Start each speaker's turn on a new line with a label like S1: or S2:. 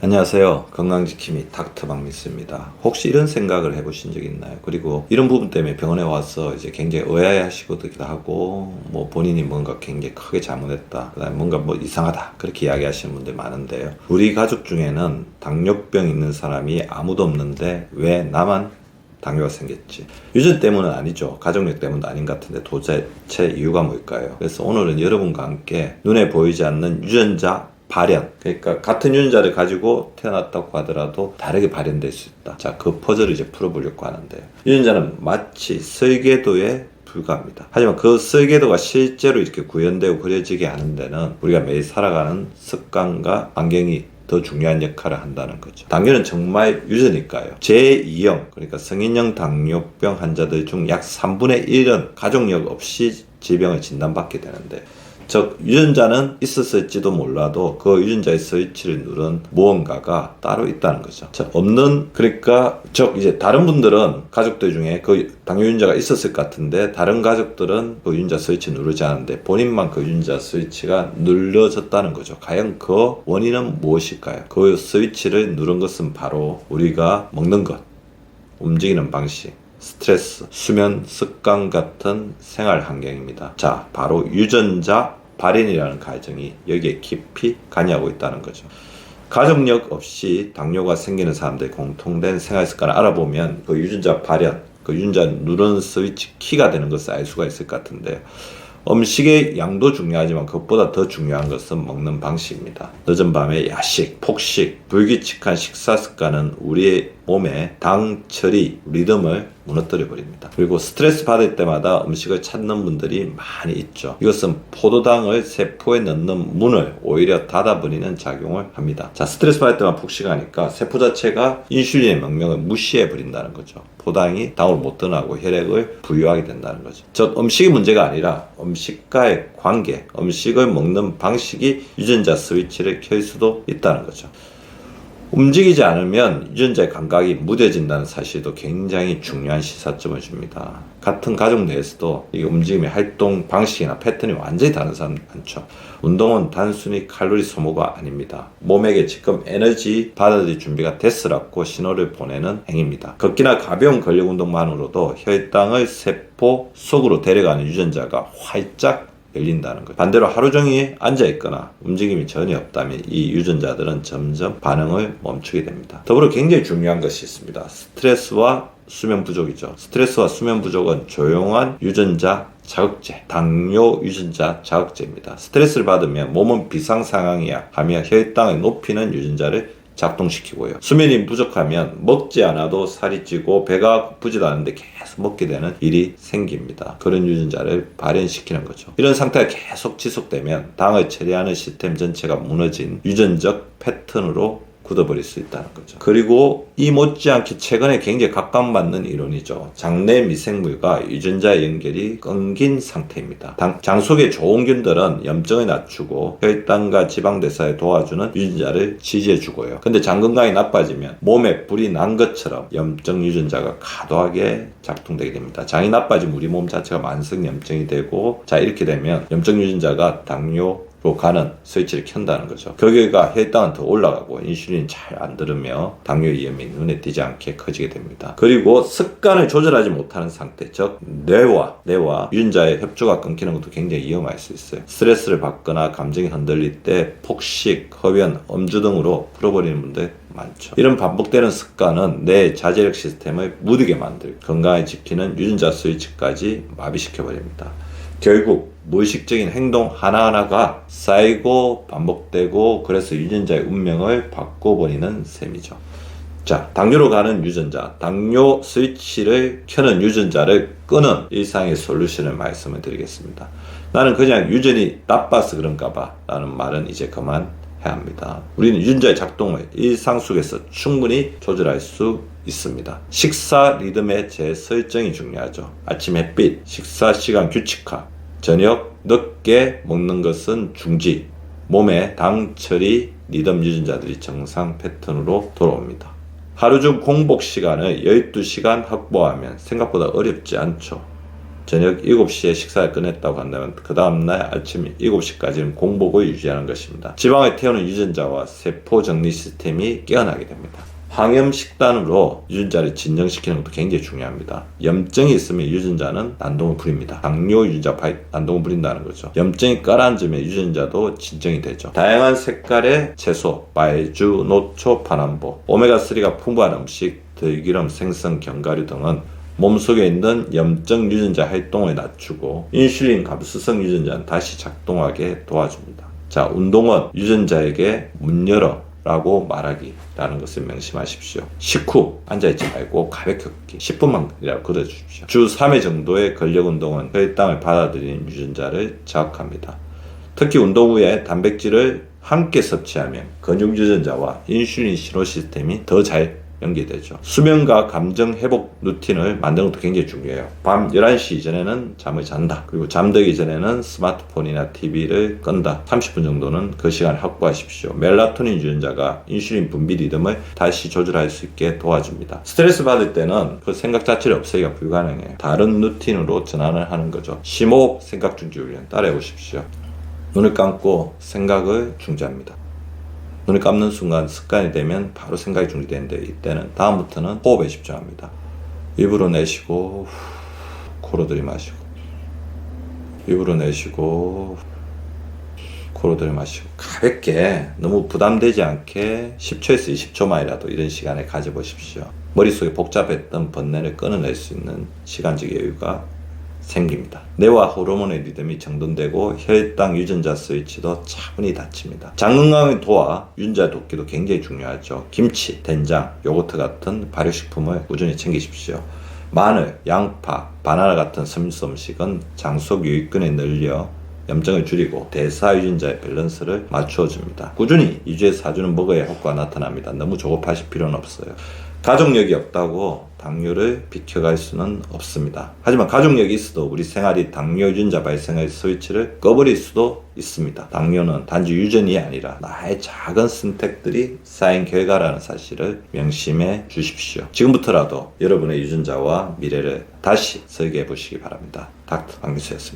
S1: 안녕하세요. 건강지킴이 닥터 박미스입니다. 혹시 이런 생각을 해보신 적 있나요? 그리고 이런 부분 때문에 병원에 와서 이제 굉장히 의아해하시기도 하고, 본인이 뭔가 굉장히 크게 잘못했다, 그다음에 뭔가 이상하다, 그렇게 이야기하시는 분들 많은데요. 우리 가족 중에는 당뇨병 있는 사람이 아무도 없는데 왜 나만 당뇨가 생겼지? 유전 때문은 아니죠. 가족력 때문도 아닌 것 같은데 도대체 이유가 뭘까요? 그래서 오늘은 여러분과 함께 눈에 보이지 않는 유전자 발현, 그러니까 같은 유전자를 가지고 태어났다고 하더라도 다르게 발현될 수 있다. 자, 그 퍼즐을 이제 풀어보려고 하는데요. 유전자는 마치 설계도에 불과합니다. 하지만 그 설계도가 실제로 이렇게 구현되고 그려지게 하는 데는 우리가 매일 살아가는 습관과 환경이 더 중요한 역할을 한다는 거죠. 당뇨는 정말 유전일까요? 제2형, 그러니까 성인형 당뇨병 환자들 중 약 3분의 1은 가족력 없이 질병을 진단받게 되는데, 즉 유전자는 있었을지도 몰라도 그 유전자의 스위치를 누른 무언가가 따로 있다는 거죠. 그러니까 이제 다른 분들은 가족들 중에 그 당뇨 유전자가 있었을 것 같은데 다른 가족들은 그 유전자 스위치 누르지 않는데 본인만 그 유전자 스위치가 눌러졌다는 거죠. 과연 그 원인은 무엇일까요? 그 스위치를 누른 것은 바로 우리가 먹는 것, 움직이는 방식, 스트레스, 수면 습관 같은 생활 환경입니다. 자, 바로 유전자 발현이라는 과정이 여기에 깊이 관여하고 있다는 거죠. 가족력 없이 당뇨가 생기는 사람들의 공통된 생활 습관을 알아보면 그 유전자 발현, 그 유전자 누르는 스위치 키가 되는 것을 알 수가 있을 것 같은데, 음식의 양도 중요하지만 그것보다 더 중요한 것은 먹는 방식입니다. 늦은 밤에 야식, 폭식, 불규칙한 식사 습관은 우리의 몸의 당 처리 리듬을 무너뜨려 버립니다. 그리고 스트레스 받을 때마다 음식을 찾는 분들이 많이 있죠. 이것은 포도당을 세포에 넣는 문을 오히려 닫아버리는 작용을 합니다. 자, 스트레스 받을 때만 폭식하니까 세포 자체가 인슐린의 명령을 무시해 버린다는 거죠. 포당이 당으로 못 떠나고 혈액을 부유하게 된다는 거죠. 즉, 음식이 문제가 아니라 음식과의 관계, 음식을 먹는 방식이 유전자 스위치를 켤 수도 있다는 거죠. 움직이지 않으면 유전자의 감각이 무뎌진다는 사실도 굉장히 중요한 시사점을 줍니다. 같은 가족 내에서도 이 움직임의 활동 방식이나 패턴이 완전히 다른 사람 많죠. 운동은 단순히 칼로리 소모가 아닙니다. 몸에게 지금 에너지 받아들일 준비가 됐으라고 신호를 보내는 행위입니다. 걷기나 가벼운 근력 운동만으로도 혈당을 세포 속으로 데려가는 유전자가 활짝 열린다는 거죠. 반대로 하루 종일 앉아있거나 움직임이 전혀 없다면 이 유전자들은 점점 반응을 멈추게 됩니다. 더불어 굉장히 중요한 것이 있습니다. 스트레스와 수면 부족이죠. 스트레스와 수면 부족은 조용한 유전자 자극제, 당뇨 유전자 자극제입니다. 스트레스를 받으면 몸은 비상 상황이야 하며 혈당을 높이는 유전자를 작동시키고요. 수면이 부족하면 먹지 않아도 살이 찌고 배가 고프지도 않은데 계속 먹게 되는 일이 생깁니다. 그런 유전자를 발현시키는 거죠. 이런 상태가 계속 지속되면 당을 처리하는 시스템 전체가 무너진 유전적 패턴으로 굳어버릴 수 있다는 거죠. 그리고 이 못지않게 최근에 굉장히 각광받는 이론이죠. 장내 미생물과 유전자 연결이 끊긴 상태입니다. 장 속의 좋은 균들은 염증을 낮추고 혈당과 지방 대사에 도와주는 유전자를 지지해주고요. 근데 장 건강이 나빠지면 몸에 불이 난 것처럼 염증 유전자가 과도하게 작동되게 됩니다. 장이 나빠지면 우리 몸 자체가 만성 염증이 되고, 자, 이렇게 되면 염증 유전자가 당뇨 로 가는 스위치를 켠다는 거죠. 거기가 혈당은 더 올라가고 인슐린이 잘 안 들으며 당뇨 위험이 눈에 띄지 않게 커지게 됩니다. 그리고 습관을 조절하지 못하는 상태, 즉 뇌와 유전자의 협조가 끊기는 것도 굉장히 위험할 수 있어요. 스트레스를 받거나 감정이 흔들릴 때 폭식, 흡연, 음주 등으로 풀어버리는 분들 많죠. 이런 반복되는 습관은 뇌 자제력 시스템을 무디게 만들고 건강을 지키는 유전자 스위치까지 마비시켜버립니다. 결국 무의식적인 행동 하나하나가 쌓이고 반복되고, 그래서 유전자의 운명을 바꿔버리는 셈이죠. 자, 당뇨로 가는 유전자, 당뇨 스위치를 켜는 유전자를 끄는 일상의 솔루션을 말씀을 드리겠습니다. 나는 그냥 유전이 나빠서 그런가 봐 라는 말은 이제 그만해야 합니다. 우리는 유전자의 작동을 일상 속에서 충분히 조절할 수 있습니다. 식사 리듬의 재설정이 중요하죠. 아침 햇빛, 식사 시간 규칙화, 저녁 늦게 먹는 것은 중지, 몸의 당 처리 리듬 유전자들이 정상 패턴으로 돌아옵니다. 하루 중 공복 시간을 12시간 확보하면 생각보다 어렵지 않죠. 저녁 7시에 식사를 끝냈다고 한다면 그 다음날 아침 7시까지는 공복을 유지하는 것입니다. 지방을 태우는 유전자와 세포 정리 시스템이 깨어나게 됩니다. 황염식단으로 유전자를 진정시키는 것도 굉장히 중요합니다. 염증이 있으면 유전자는 난동을 부립니다. 당뇨 유전자 난동을 부린다는 거죠. 염증이 가라앉으면 유전자도 진정이 되죠. 다양한 색깔의 채소, 말주, 노초, 파남보, 오메가3가 풍부한 음식, 들기름, 생선, 견과류 등은 몸속에 있는 염증 유전자 활동을 낮추고 인슐린 감수성 유전자는 다시 작동하게 도와줍니다. 자, 운동은 유전자에게 문 열어 라고 말하기라는 것을 명심하십시오. 식후 앉아있지 말고 가볍게 걷기 10분만이라도 걸어주십시오. 주 3회 정도의 근력운동은 혈당을 받아들이는 유전자를 자극합니다. 특히 운동 후에 단백질을 함께 섭취하면 근육 유전자와 인슐린 신호 시스템이 더 잘 연계되죠. 수면과 감정 회복 루틴을 만드는 것도 굉장히 중요해요. 밤 11시 이전에는 잠을 잔다. 그리고 잠들기 전에는 스마트폰이나 TV를 끈다. 30분 정도는 그 시간을 확보하십시오. 멜라토닌 유전자가 인슐린 분비 리듬을 다시 조절할 수 있게 도와줍니다. 스트레스 받을 때는 그 생각 자체를 없애기가 불가능해요. 다른 루틴으로 전환을 하는 거죠. 심호흡 생각 중지 훈련 따라해 보십시오. 눈을 감고 생각을 중지합니다. 눈을 감는 순간 습관이 되면 바로 생각이 중지되는데 이때는 다음부터는 호흡에 집중합니다. 입으로 내쉬고 코로 들이마시고 입으로 내쉬고 코로 들이마시고 가볍게 너무 부담되지 않게 10초에서 20초만이라도 이런 시간을 가져보십시오. 머릿속에 복잡했던 번뇌를 끊어낼 수 있는 시간적 여유가 생깁니다. 뇌와 호르몬의 리듬이 정돈되고 혈당 유전자 스위치도 차분히 닫힙니다. 장 건강을 도와 유전자 돕기도 굉장히 중요하죠. 김치, 된장, 요거트 같은 발효식품을 꾸준히 챙기십시오. 마늘, 양파, 바나나 같은 섬유소 음식은 장 속 유익균을 늘려 염증을 줄이고 대사 유전자의 밸런스를 맞추어줍니다. 꾸준히 2주에서 4주는 먹어야 효과가 나타납니다. 너무 조급하실 필요는 없어요. 가족력이 없다고 당뇨를 비켜갈 수는 없습니다. 하지만 가족력이 있어도 우리 생활이 당뇨 유전자 발생의 스위치를 꺼버릴 수도 있습니다. 당뇨는 단지 유전이 아니라 나의 작은 선택들이 쌓인 결과라는 사실을 명심해 주십시오. 지금부터라도 여러분의 유전자와 미래를 다시 설계해 보시기 바랍니다. 닥터 박미수였습니다.